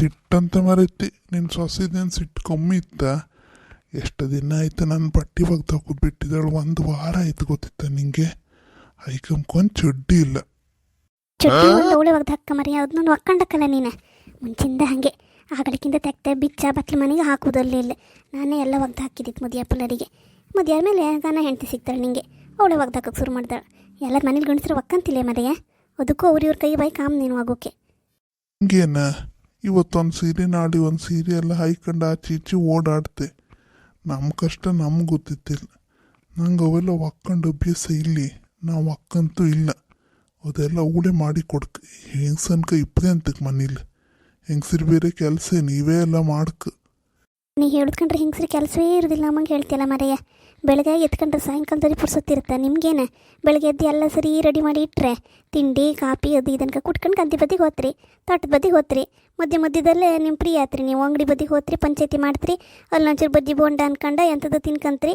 ಸಿಟ್ಟಂತ ಮರೈತಿ. ನಿನ್ನ ಸೊಸಿದೇನು ಸಿಟ್ಟು ಕಮ್ಮಿ ಇತ್ತ? ಎಷ್ಟು ದಿನ ಆಯ್ತು ನನ್ನ ಬಟ್ಟೆ ಒಗ್ದು ಹಾಕೋದು ಬಿಟ್ಟಿದ್ದಾಳು. 1 ವಾರ ಆಯ್ತು ಗೊತ್ತಿತ್ತ ನಿಂಗೆ? ಐಕಂಬ್ಕೊಂಡು ಚಡ್ಡಿ ಇಲ್ಲ. ಚಡ್ಡಿ ಒಂದು ಅವಳೆ ಒಗ್ದು ಹಾಕ ಮರಿ, ಅದನ್ನೊಂದು ಒಕ್ಕಂಡಕ್ಕಲ್ಲ ನೀನು ಮುಂಚಿಂದ ಹಾಗೆ ಆಗಳಿಕಿಂತ ತೆಗ್ದೆ ಬಿಚ್ಚ ಬಟ್ಲು ಮನೆಗೆ ಹಾಕೋದಲ್ಲಿ ಇಲ್ಲ. ನಾನೇ ಎಲ್ಲ ಒಗ್ದು ಹಾಕಿದ್ದಿತ್ತು ಮುದಿಯಪ್ಪಲರಿಗೆ. ಮುದಿಯಾದ ಮೇಲೆ ಗಾನ ಹೆಂಡತಿ ಸಿಗ್ತಾಳೆ ನಿಂಗೆ, ಅವಳೆ ಒಗ್ದು ಹಾಕೋಕೆ ಶುರು ಮಾಡ್ದಾಳೆ. ಎಲ್ಲರ ಮನೇಲಿ ಗಂಡಸ್ರು ಒಕ್ಕಂತಿಲ್ಲ ಮರೆಯ, ಅದಕ್ಕೂ ಇವ್ರ ಕೈ ಬೈ ಕಾಮ್ ನೀನು ಆಗೋಕೆ. ಹಿಂಗೇನ ಇವತ್ತೊಂದು ಸೀರೆ ನಾಡಿ ಒಂದು ಸೀರೆ ಎಲ್ಲ ಹಾಯ್ಕೊಂಡು ಆಚೆ ಈಚೆ ಓಡಾಡ್ತೆ. ನಮ್ಮ ಕಷ್ಟ ನಮ್ಗೆ ಗೊತ್ತಿತ್ತಿಲ್ಲ. ನಂಗೆ ಅವೆಲ್ಲ ಒಕ್ಕೊಂಡು ಅಭ್ಯಾಸ ಇಲ್ಲಿ. ನಾವು ಒಕ್ಕಂತೂ ಇಲ್ಲ. ಅದೆಲ್ಲ ಅವಳೇ ಮಾಡಿ ಕೊಡ್ಕ. ಹೆಂಗಸನ್ಕ ಇಪ್ಪದೆ ಅಂತಕ್ಕೆ ಮನೇಲಿ ಹೆಂಗಸರು ಬೇರೆ ಕೆಲಸ ನೀವೇ ಎಲ್ಲ ಮಾಡ್ಕ. ನೀ ಹೇಳ್ಕೊಂಡ್ರೆ ಹೆಂಗಸ್ರಿ ಕೆಲಸವೇ ಇರೋದಿಲ್ಲ ಅಮ್ಮಂಗೆ ಹೇಳ್ತಿಯಲ್ಲ ಮರೆಯ. ಬೆಳಗ್ಗೆ ಎತ್ಕೊಂಡ್ರೆ ಸಾಯಂಕಾಲದಲ್ಲಿ ಪುರ್ಸೊತ್ತಿರುತ್ತೆ ನಿಮ್ಗೇನೆ. ಬೆಳಗ್ಗೆ ಎದ್ದು ಎಲ್ಲ ಸರಿ ರೆಡಿ ಮಾಡಿ ಇಟ್ಟರೆ ತಿಂಡಿ ಕಾಪಿ ಅದು ಇದನ್ಕ ಕುಟ್ಕೊಂಡು ಕಂತಿ ಬದಿಗೆ ಹೋತ್ರಿ, ತೋಟದ ಬದಿಗೆ ಹೋತ್ರಿ. ಮಧ್ಯದಲ್ಲೇ ನಿಮ್ಮ ಪ್ರಿಯ ಆತ್ರಿ, ನೀವು ಅಂಗಡಿ ಬದಿಗೆ ಹೋತ್ರಿ, ಪಂಚಾಯತಿ ಮಾಡ್ತೀರಿ, ಅಲ್ಲಿ ಒಂಚೂರು ಬಜ್ಜಿ ಬೋಂಡ ಅನ್ಕೊಂಡು ಎಂಥದ್ದು ತಿನ್ಕಂತ್ರಿ,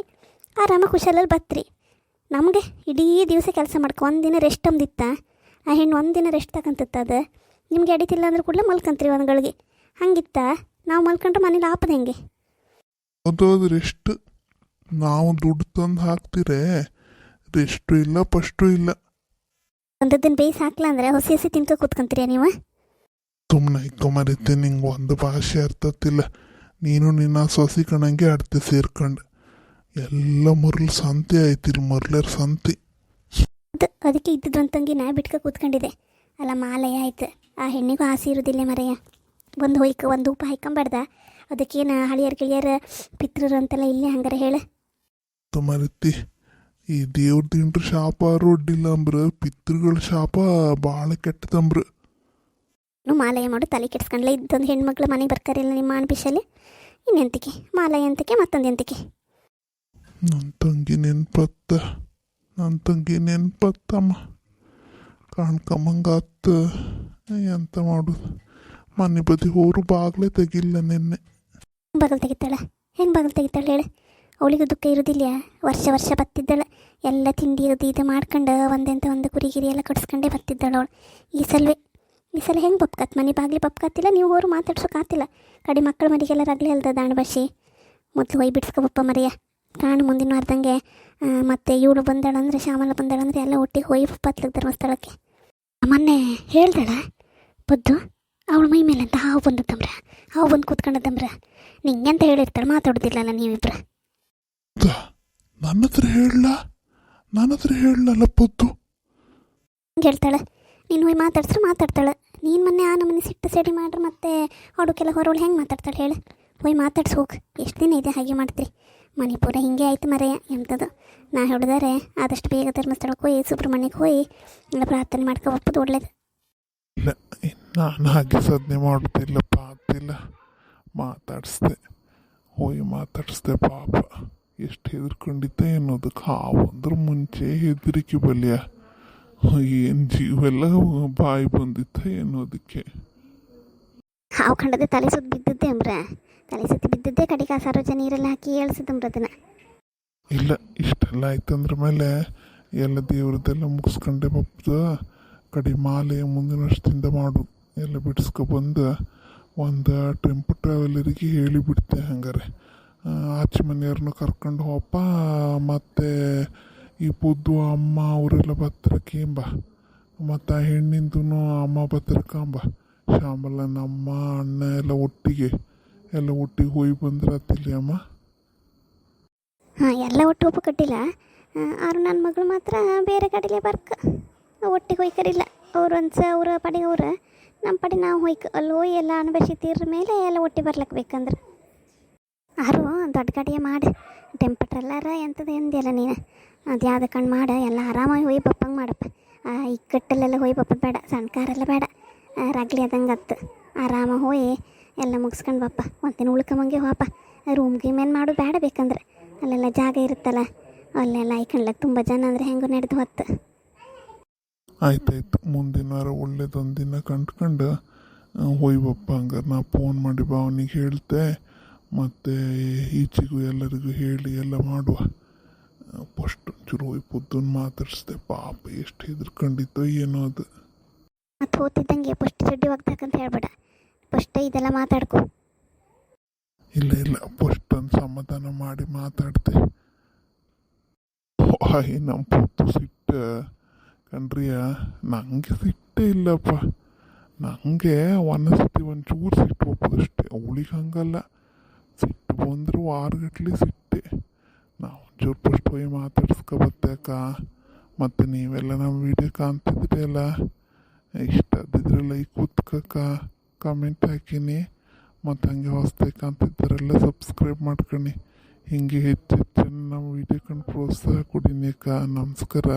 ಆರಾಮಾಗಿ ಖುಷಾಲಲ್ಲಿ ಬತ್ರಿ. ನಮಗೆ ಇಡೀ ದಿವಸ ಕೆಲಸ ಮಾಡ್ಕೊ ಒಂದಿನ ರೆಸ್ಟ್ ಅಂದಿತ್ತ. ಆ ಹೆಣ್ಣು ಒಂದಿನ ರೆಸ್ಟ್ ತಗೊಂತತ್ತ. ಅದು ನಿಮ್ಗೆ ಅಡಿತಿಲ್ಲ ಅಂದ್ರೆ ಕೂಡಲೇ ಮಲ್ಕಂತ್ರಿ ಒಂದುಗಳಿಗೆ. ಹಂಗಿತ್ತ ನಾವು ಮಲ್ಕೊಂಡ್ರೆ ಮನೇಲಿ ಆಪದ ಹೆಂಗೆ? ಅದೋದು ರೆಸ್ಟ್ ನಾವು ದುಡ್ಡು ತಂದು ಹಾಕ್ತಿರೇ, ರೆಸ್ಟು ಇಲ್ಲ ಫಸ್ಟು ಇಲ್ಲ. ಒಂದದ್ದನ್ನು ಬೇಯಿಸಿ ಹಾಕ್ಲಾ ಅಂದರೆ ಹೊಸಿ ಹಸಿ ತಿನ್ಕೊ ಕೂತ್ಕೊಂತೀರ ನೀವು? ಸುಮ್ಮನೆ ಇಕ್ಕೊಂಬರಿತ್ತೆ. ನಿಂಗೆ ಒಂದು ಭಾಷೆ ಅರ್ಥತ್ತಿಲ್ಲ. ನೀನು ನಿನ್ನ ಸೊಸಿ ಕಣಂಗೆ ಆಡ್ತೆ ಸೇರ್ಕೊಂಡು. ಎಲ್ಲ ಮರಳು ಸಂತೆ ಆಯ್ತಿರಿ, ಮರ್ಲರ್ ಸಂತೆ. ಅದಕ್ಕೆ ಇದ್ದದ್ದು ಒಂದು ತಂಗಿ ನಾ ಬಿಟ್ಕ ಕೂತ್ಕೊಂಡಿದೆ ಅಲ್ಲ. ಮಾಲಯ ಆಯ್ತು, ಆ ಹೆಣ್ಣಿಗೂ ಆಸೆ ಇರೋದಿಲ್ಲ ಮರೆಯ. ಒಂದು ಒಂದು ಉಪ ಹಾಯ್ಕೊಂಬಾರ್ದ? ಅದಕ್ಕೇನು ಹಳಿಯರ್ ಗಿಳಿಯರ ಪಿತ್ರರು ಅಂತೆಲ್ಲ ಇಲ್ಲೇ ಹಂಗಾರೆ ಹೇಳ ಮರತಿ. ಈ ದೇವ್ರ ದಿಂಡ್ರ ಶಾಪ ರೊಡ್ಡಿಲ್ಲ ಅಂಬ್ರ, ಪಿತೃಗಳ ಶಾಪ ಭಾಳ ಕೆಟ್ಟದಂಬ್ರ. ಮಾಲಯ ಮಾಡು ತಲೆ ಕೆಡ್ಸ್ಕೊಂಡ್ಲೆ. ಇದ್ದೊಂದು ಹೆಣ್ಮಕ್ಳು ಮನೆಗೆ ಬರ್ತಾರಿಲ್ಲ ನಿಮ್ಮ ಅನ್ಪಿಷಲ್ಲಿ. ಇನ್ನೆಂತಕ್ಕೆ ಮಾಲಯ ಎಂತಕ್ಕೆ ಮತ್ತೊಂದು ಎಂತಕ್ಕೆ? ನನ್ನ ತಂಗಿ ನೆನ್ಪತ್ತಮ್ಮ ಕಾಣ್ಕಮ್ಮಂಗಾತ. ಎಂತ ಮಾಡೋದು? ಮನೆ ಬದಿ ಹೋರು ಬಾಗ್ಲೇ ತೆಗಿಲ್ಲ ನಿನ್ನೆ. ಬಾಗಿಲು ತೆಗಿತಾಳೆ? ಹೆಂಗೆ ಬಾಗಿಲು ತೆಗಿತಾಳೆ ಹೇಳು? ಅವಳಿಗೂ ದುಃಖ ಇರೋದಿಲ್ಲ? ವರ್ಷ ಬತ್ತಿದ್ದಾಳೆ, ಎಲ್ಲ ತಿಂಡಿ ಇದು ಮಾಡ್ಕೊಂಡು ಒಂದು ಕುರಿಗಿರಿ ಎಲ್ಲ ಕಟ್ಸ್ಕೊಂಡೇ ಬತ್ತಿದ್ದಾಳೆ ಅವಳು. ಈ ಸಲ ಹೆಂಗೆ ಪಪ್ಕಾತ್? ಮನೆ ಬಾಗಿಲು ಪಪ್ಕಾತಿಲ್ಲ, ನೀವು ಹೋರು ಮಾತಾಡ್ಸೋಕಾತಿಲ್ಲ. ಕಡೆ ಮಕ್ಕಳ ಮರಿಗೆಲ್ಲ ರಗಲೆ ಅಲ್ದ ದಾಣ ಭಾಷೆ. ಮೊದಲು ಹೋಗಿ ಬಿಡ್ಸ್ಕೊಬಪ್ಪ ಮರೆಯ. ಕಾಣು ಮುಂದಿನ ವಾರದಂಗೆ ಮತ್ತೆ ಇವಳು ಬಂದಾಳಂದ್ರೆ, ಶ್ಯಾಮಲ ಬಂದಾಳಂದ್ರೆ ಎಲ್ಲ ಒಟ್ಟಿಗೆ ಹೋಗಿ ಪತ್ಲಕ್ಕೆ ಧರ್ಮಸ್ಥಳಕ್ಕೆ. ಮೊನ್ನೆ ಹೇಳ್ದಾಳ ಬದ್ದು ಅವಳ ಮೈ ಮೇಲೆ ಅಂತ ಹಾವು ಬಂದತ್ತಂಬ್ರ, ಹಾವು ಬಂದು ಕೂತ್ಕೊಂಡತ್ತಂಬ್ರ. ನಿಂಗೆಂತ ಹೇಳಿರ್ತಾಳೆ, ಮಾತಾಡೋದಿಲ್ಲಲ್ಲ ನೀವಿಬ್ರು. ನನ್ನ ಹತ್ರ ಹೇಳಲ್ಲ ಪದ್ದು. ಹಂಗೆ ಹೇಳ್ತಾಳೆ. ನೀನು ಹೋಗಿ ಮಾತಾಡ್ತಾಳೆ. ನೀನು ಮೊನ್ನೆ ಆ ನಮ್ಮನೆ ಸಿಟ್ಟು ಸೆಡಿ ಮಾಡ್ರೆ ಮತ್ತೆ ಅವಳಕ್ಕೆಲ್ಲ ಹೊರವಳು ಹೆಂಗೆ ಮಾತಾಡ್ತಾಳೆ ಹೇಳು? ಹೋಗಿ ಮಾತಾಡ್ಸಿ ಹೋಗಿ. ಎಷ್ಟು ದಿನ ಇದೆ ಹಾಗೆ ಮಾಡ್ತೀರಿ? ಮಣಿಪುರ ಹಿಂಗೆ ಆಯ್ತು ಮರೆಯ. ಎಂಥದ್ದು ನಾ ಹೇಳಿದಾರೆ ಆದಷ್ಟು ಬೇಗ ಧರ್ಮಸ್ಥಳಕ್ಕೆ ಹೋಗಿ ಸುಬ್ರಹ್ಮಣ್ಯಕ್ಕೆ ಹೋಗಿ ಎಲ್ಲ ಪ್ರಾರ್ಥನೆ ಮಾಡ್ಕೊ ಒಪ್ಪದು ಒಳ್ಳೇದು. ಇಲ್ಲ, ನಾನು ಹಾಗೆ ಸಾಧನೆ ಮಾಡೋದಿಲ್ಲಪ್ಪ. ಆಗ್ತಿಲ್ಲ. ಮಾತಾಡಿಸ್ದೆ ಪಾಪ. ಎಷ್ಟು ಹೆದರ್ಕೊಂಡಿದ್ದೆ ಅನ್ನೋದಕ್ಕೆ. ಹಾವು ಅಂದ್ರೆ ಮುಂಚೆ ಹೆದರಿಕೆ ಬಲ್ಯ. ಏನು ಜೀವೆಲ್ಲ ಬಾಯಿ ಬಂದಿತ್ತ ಅನ್ನೋದಕ್ಕೆ. ಹಾವು ಕಂಡದೆ ತಲೆ ಸುತ್ತ ಬಿದ್ದದ್ದೇ ಅಂಬ್ರ. ತಲೆ ಸುತ್ತಿ ಬಿದ್ದದ್ದೇ ಕಡೆಗೆ ಆ ಸರೋಜ ನೀರೆಲ್ಲ ಹಾಕಿ ಹೇಳ್ಸಿದಂಬ್ರ ಅದನ್ನು. ಇಲ್ಲ, ಇಷ್ಟೆಲ್ಲ ಆಯ್ತಂದ್ರ ಮೇಲೆ ಎಲ್ಲ ದೇವ್ರದ್ದೆಲ್ಲ ಮುಗಿಸ್ಕೊಂಡೆ ಬಪ್ಪದ. ಕಡೆ ಮಾಲೆ ಮುಂದಿನ ವರ್ಷದಿಂದ ಮಾಡು ಎಲ್ಲ ಬಿಡಿಸ್ಕೊಬಂದು ಒಂದು ಟೆಂಪೋ ಟ್ರಾವೆಲರಿಗೆ ಹೇಳಿಬಿಡ್ತೆ. ಹಂಗಾರೆ ಆಚೆ ಮನೆಯವ್ರನ್ನ ಕರ್ಕೊಂಡು ಹೋಪ. ಮತ್ತು ಈ ಪುದ್ದು ಅಮ್ಮ ಅವರೆಲ್ಲ ಬತ್ತರಕ್ಕೇಂಬ, ಮತ್ತು ಆ ಹೆಣ್ಣಿಂದು ಅಮ್ಮ ಬತ್ತರಕ್ಕಂಬ. ಶ್ಯಾಮಲ ನಮ್ಮ ಅಣ್ಣ ಎಲ್ಲ ಒಟ್ಟಿಗೆ ಹೋಗಿ ಬಂದ್ರೆ ಅತ್ತಿಲ್ಲ ಅಮ್ಮ. ಹಾಂ, ಎಲ್ಲ ಒಟ್ಟು ಒಪ್ಪು ಕಟ್ಟಿಲ್ಲ. ಆರು ನನ್ನ ಮಗಳು ಮಾತ್ರ ಬೇರೆ ಕಡೆಲೇ ಬರ್ಕ ಒಟ್ಟಿಗೆ ಹೋಯ್ಕರಿಲ್ಲ. ಅವ್ರು ಅವರ ಪಡೆಗೆ ಅವ್ರು, ನಮ್ಮ ಪಡೆ ನಾವು ಅಲ್ಲಿ ಹೋಗಿ ಎಲ್ಲ ಅನುಭವಿಸಿ ತೀರ ಮೇಲೆ ಎಲ್ಲ ಒಟ್ಟಿಗೆ ಬರ್ಲಕ್ಕೆ ಬೇಕಂದ್ರೆ ಆರು ದೊಡ್ಡ ಗಾಡಿಯ ಮಾಡಿ ಟೆಂಪೋ ಟ್ರಾವೆಲರ್ ಎಂಥದ್ದು ಎಂದಿಲ್ಲ ನೀನು. ಅದು ಯಾವ್ದು ಕಣ್ಣು ಮಾಡ ಎಲ್ಲ ಆರಾಮಾಗಿ ಹೋಗಿ ಬಪ್ಪಂಗೆ ಮಾಡಪ್ಪ. ಈ ಕಟ್ಟಲೆಲ್ಲ ಹೋಗಿ ಬಪ್ಪದು ಬೇಡ, ಸಣ್ಣ ಕಾರೆಲ್ಲ ಬೇಡ, ರಗ್ಲಿ ಅದಂಗೆ ಹತ್ತು ಆರಾಮಾಗಿ ಹೋಗಿ ಎಲ್ಲ ಮುಗಿಸ್ಕೊಂಡು ಬಪ್ಪ. ಒಂದಿನ ಉಳ್ಕೊಂಬಂಗೆ ಹೋಪ. ರೂಮ್ಗೆ ಮೇನ್ ಮಾಡೋದು ಬೇಡ, ಬೇಕಂದ್ರೆ ಅಲ್ಲೆಲ್ಲ ಜಾಗ ಇರುತ್ತಲ್ಲ, ಅಲ್ಲೆಲ್ಲ ಐಕಣ್ಲಕ್ಕೆ ತುಂಬ ಜನ ಅಂದರೆ ಹೆಂಗೆ ನಡೆದು ಹೊತ್ತು. ಆಯ್ತಾಯ್ತು, ಮುಂದಿನ ವಾರ ಒಳ್ಳೇದೊಂದಿನ ಕಂಡ್ಕೊಂಡು ಹೋಯ್ಬಪ್ಪ. ಹಂಗಾರೆ ನಾ ಫೋನ್ ಮಾಡಿ ಭಾವನಿಗೆ ಹೇಳ್ತೆ, ಮತ್ತು ಈಚೆಗೂ ಎಲ್ಲರಿಗೂ ಹೇಳಿ ಎಲ್ಲ ಮಾಡುವ. ಫಸ್ಟ್ ಒಂಚೂರು ಹೋಗಿ ಪುದ್ದನ್ನು ಮಾತಾಡಿಸ್ದೆ. ಪಾಪ ಎಷ್ಟು ಹೆದರ್ಕೊಂಡಿದ್ದೋ ಏನೋ ಅದು. ಮತ್ತು ಹೋಗ್ತಿದ್ದಂಗೆ ಫಸ್ಟ್ ಚಡ್ಡಿ ಒಗ್ದಾಕಂತ ಹೇಳ್ಬೇಡ. ಫಸ್ಟ್ ಇದೆಲ್ಲ ಮಾತಾಡ್ಕೊ. ಇಲ್ಲ ಇಲ್ಲ ಫಸ್ಟ್ ಒಂದು ಸಮಾಧಾನ ಮಾಡಿ ಮಾತಾಡ್ತೆ. ಹಾಯ್ ನಮ್ಮ ಪುತ್ತು ಸಿಟ್ಟ ಕಣ್ರಿಯ, ನನಗೆ ಸಿಟ್ಟೇ ಇಲ್ಲಪ್ಪ. ನನಗೆ ಒಂದೊಂದ್ಸತಿ ಒಂಚೂರು ಸಿಟ್ಟು ಹೋಗ್ಬೋದಷ್ಟೇ, ಅವಳಿಗೆ ಹಂಗಲ್ಲ. ಸಿಟ್ಟು ಬಂದರೂ ವಾರಗಟ್ಲೆ ಸಿಟ್ಟೆ. ನಾವು ಒಂಚೂರು ಫಸ್ಟ್ ಹೋಗಿ ಮಾತಾಡ್ಸ್ಕೊಬತ್ತೇಕ. ಮತ್ತು ನೀವೆಲ್ಲ ನಮ್ಮ ವಿಡಿಯೋ ಕಾಣ್ತಿದ್ರಿ ಅಲ್ಲ, ಇಷ್ಟ ಆದಿದ್ರೆ ಲೈಕ್ ಒತ್ಕಕ್ಕ, ಕಮೆಂಟ್ ಹಾಕಿನಿ. ಮತ್ತು ಹಂಗೆ ಹೊಸ್ದಾಗಿ ಕಾಣ್ತಿದ್ದಾರೆಲ್ಲ ಸಬ್ಸ್ಕ್ರೈಬ್ ಮಾಡ್ಕೊಳ್ಳಿ. ಹಿಂಗೆ ಹೆಚ್ಚು ಹೆಚ್ಚು ನಮ್ಮ ವಿಡಿಯೋ ಕಂಡು ಪ್ರೋತ್ಸಾಹ ಕೊಡಿನಿಕ. ನಮಸ್ಕಾರ.